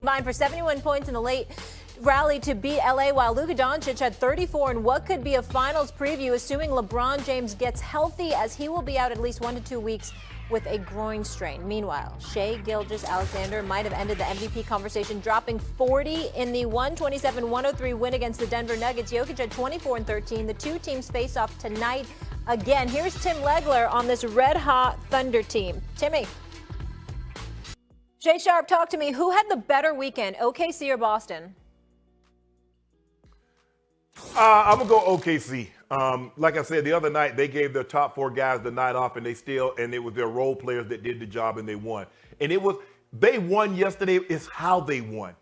combined for 71 points in the late rally to beat LA, while Luka Doncic had 34 in what could be a finals preview, assuming LeBron James gets healthy, as he will be out at least 1 to 2 weeks with a groin strain. Meanwhile, Shai Gilgeous-Alexander might have ended the MVP conversation, dropping 40 in the 127-103 win against the Denver Nuggets. Jokic had 24 and 13. The two teams face off tonight again. Here's Tim Legler on this red-hot Thunder team. Timmy. Jay Sharp, talk to me. Who had the better weekend, OKC or Boston? I'm going to go OKC. Like I said, the other night, they gave their top 4 guys the night off, and it was their role players that did the job, and they won. And they won yesterday. It's how they won.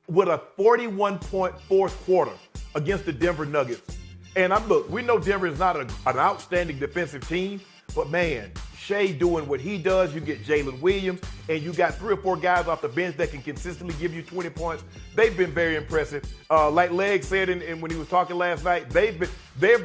With a 41-point fourth quarter against the Denver Nuggets. And look, we know Denver is not an outstanding defensive team, but man, Shai doing what he does. You get Jalen Williams, and you got 3 or 4 guys off the bench that can consistently give you 20 points. They've been very impressive. Like Leg said when he was talking last night, they've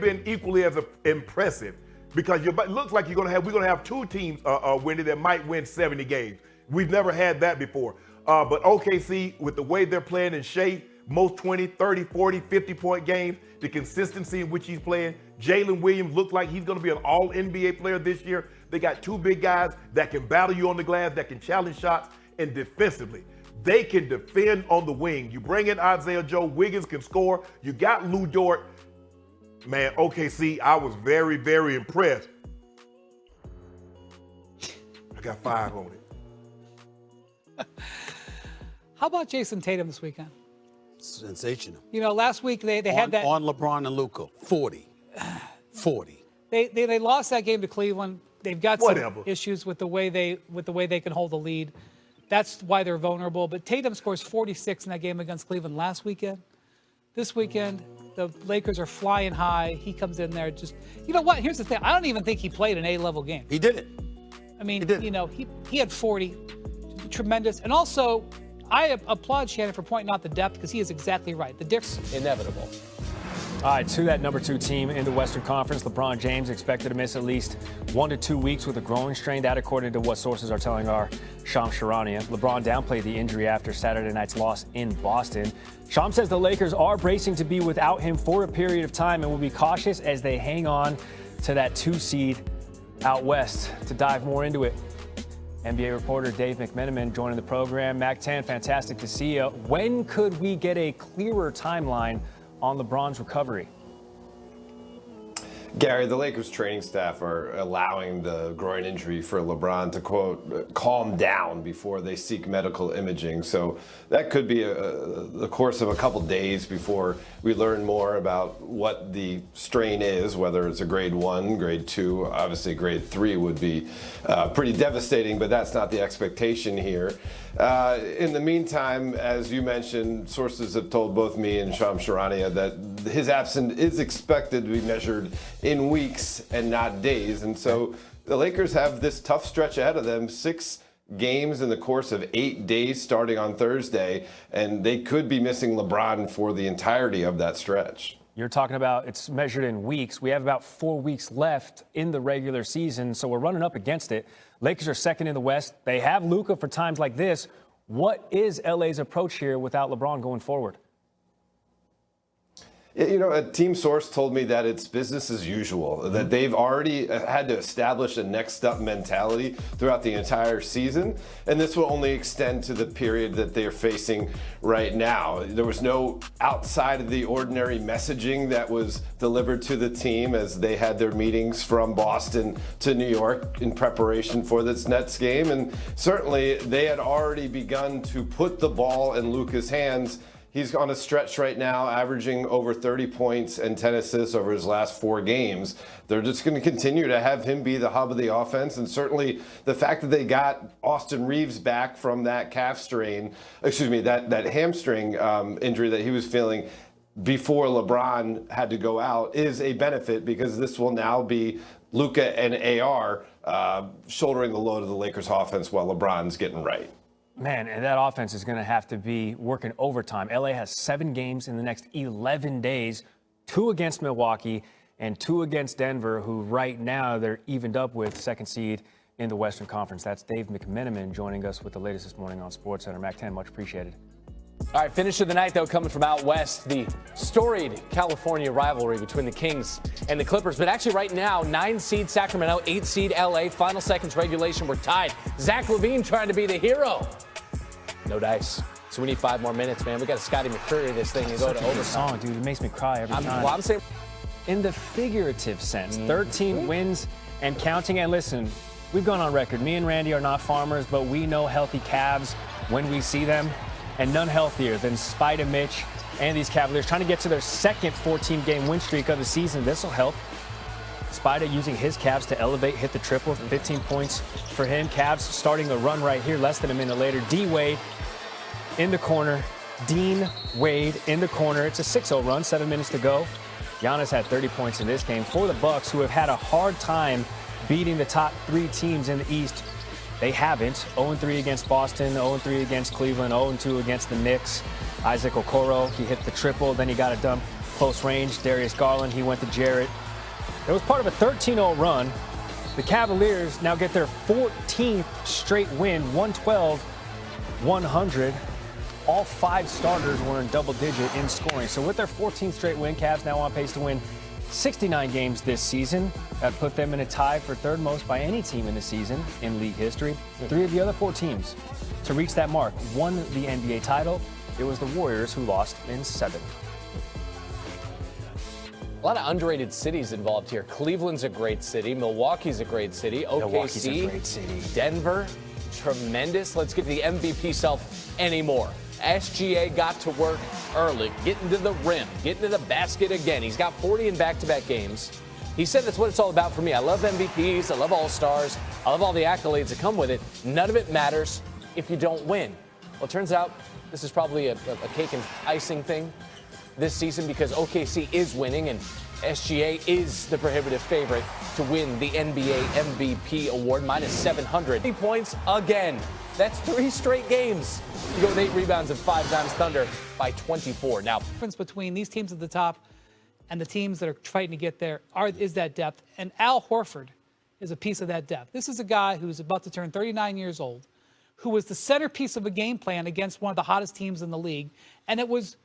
been equally as impressive, because it looks like we're going to have 2 teams winning that might win 70 games. We've never had that before. But OKC, with the way they're playing in shape, most 20, 30, 40, 50-point games, the consistency in which he's playing. Jalen Williams looks like he's going to be an all-NBA player this year. They got 2 big guys that can battle you on the glass, that can challenge shots, and defensively, they can defend on the wing. You bring in Isaiah Joe, Wiggins can score. You got Lou Dort. Man, OKC, I was very, very impressed. I got 5 on it. How about Jason Tatum this weekend? Sensational. You know, last week they had that on LeBron and Luka. 40. They lost that game to Cleveland. They've got some Whatever. issues with the way they can hold the lead. That's why they're vulnerable. But Tatum scores 46 in that game against Cleveland last weekend. This weekend, the Lakers are flying high. He comes in there just, you know what? Here's the thing. I don't even think he played an A-level game. He did it. I mean, you know, he had 40. Tremendous. And also, I applaud Shannon for pointing out the depth, because he is exactly right. The difference inevitable. All right, to that number 2 team in the Western Conference, LeBron James expected to miss at least 1 to 2 weeks with a growing strain. That, according to what sources are telling our Shams Charania. LeBron downplayed the injury after Saturday night's loss in Boston. Shams says the Lakers are bracing to be without him for a period of time and will be cautious as they hang on to that 2 seed out west. To dive more into it, NBA reporter Dave McMenamin joining the program. Mac-10, fantastic to see you. When could we get a clearer timeline on LeBron's recovery? Gary, the Lakers training staff are allowing the groin injury for LeBron to, quote, calm down before they seek medical imaging. So that could be the course of a couple days before we learn more about what the strain is, whether it's a grade 1, grade 2. Obviously, grade 3 would be pretty devastating, but that's not the expectation here. In the meantime, as you mentioned, sources have told both me and Shams Charania that his absence is expected to be measured in weeks and not days. And so the Lakers have this tough stretch ahead of them, 6 games in the course of 8 days starting on Thursday, and they could be missing LeBron for the entirety of that stretch. You're talking about it's measured in weeks. We have about 4 weeks left in the regular season, so we're running up against it. Lakers are second in the West. They have Luka for times like this. What is LA's approach here without LeBron going forward? You know, a team source told me that it's business as usual, that they've already had to establish a next up mentality throughout the entire season, and this will only extend to the period that they're facing right now. There was no outside of the ordinary messaging that was delivered to the team as they had their meetings from Boston to New York in preparation for this Nets game, and certainly they had already begun to put the ball in Luka's hands. He's on a stretch right now, averaging over 30 points and 10 assists over his last 4 games. They're just going to continue to have him be the hub of the offense. And certainly the fact that they got Austin Reeves back from that that hamstring injury that he was feeling before LeBron had to go out is a benefit, because this will now be Luka and AR shouldering the load of the Lakers offense while LeBron's getting right. Man, and that offense is going to have to be working overtime. LA has 7 games in the next 11 days, 2 against Milwaukee and 2 against Denver, who right now they're evened up with, second seed in the Western Conference. That's Dave McMenamin joining us with the latest this morning on SportsCenter. Mac-10, much appreciated. All right, finish of the night, though, coming from out west, the storied California rivalry between the Kings and the Clippers. But actually right now, 9-seed Sacramento, 8-seed LA, final seconds regulation, we're tied. Zach LaVine trying to be the hero. No dice. So we need 5 more minutes, man. We got to Scotty McCreery this thing and go to overtime. Song, dude, it makes me cry every time. Well, I'm saying In the figurative sense, 13 wins and counting. And listen, we've gone on record. Me and Randy are not farmers, but we know healthy Cavs when we see them. And none healthier than Spider Mitch and these Cavaliers trying to get to their second 14-game win streak of the season. This will help. Spider using his Cavs to elevate, hit the triple, 15 points for him. Cavs starting a run right here, less than a minute later. D-Wade in the corner. Dean Wade in the corner. It's a 6-0 run, 7 minutes to go. Giannis had 30 points in this game for the Bucks, who have had a hard time beating the top 3 teams in the East. They haven't. 0-3 against Boston, 0-3 against Cleveland, 0-2 against the Knicks. Isaac Okoro, he hit the triple, then he got it done close range. Darius Garland, he went to Jarrett. It was part of a 13-0 run. The Cavaliers now get their 14th straight win, 112-100. All 5 starters were in double-digit in scoring. So with their 14th straight win, Cavs now on pace to win 69 games this season. That put them in a tie for 3rd most by any team in the season in league history. 3 of the other 4 teams to reach that mark won the NBA title. It was the Warriors who lost in 7. a lot of underrated cities involved here. Cleveland's a great city. Milwaukee's a great city. Milwaukee's a OKC, great city. Denver, tremendous. Let's get to the MVP self anymore. SGA got to work early, getting to the rim, getting to the basket again. He's got 40 in back-to-back games. He said that's what it's all about for me. I love MVPs. I love All-Stars. I love all the accolades that come with it. None of it matters if you don't win. Well, it turns out this is probably a cake and icing thing this season because OKC is winning and SGA is the prohibitive favorite to win the NBA MVP award, minus 700 points again. That's 3 straight games. You go with 8 rebounds and 5 times Thunder by 24. Now, The difference between these teams at the top and the teams that are fighting to get there is that depth. And Al Horford is a piece of that depth. This is a guy who's about to turn 39 years old, who was the centerpiece of a game plan against one of the hottest teams in the league. And it was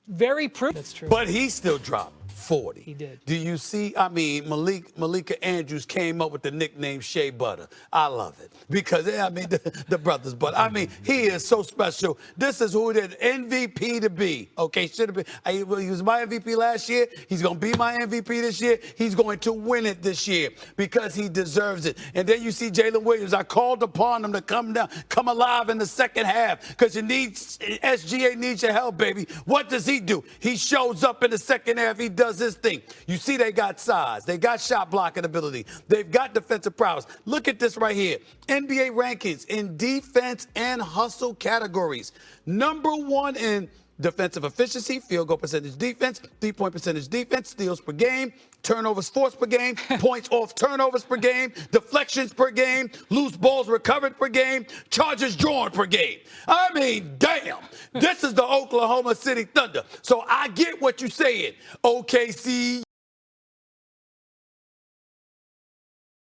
very proof. That's true. But he still dropped 40. He did. Do you see? I mean, Malika Andrews came up with the nickname Shea Butter. I love it because I mean the brothers. But I mean, he is so special. This is who it is, MVP to be. Okay, should have been. He was my MVP last year. He's gonna be my MVP this year. He's going to win it this year because he deserves it. And then you see Jalen Williams. I called upon him to come alive in the second half because SGA needs your help, baby. What does he do? He shows up in the second half. He does this thing. You see, they got size. They got shot blocking ability. They've got defensive prowess. Look at this right here. NBA rankings in defense and hustle categories. Number 1 in defensive efficiency, field goal percentage defense, 3-point percentage defense, steals per game, turnovers forced per game, points off turnovers per game, deflections per game, loose balls recovered per game, charges drawn per game. I mean, damn, this is the Oklahoma City Thunder. So I get what you're saying. OKC,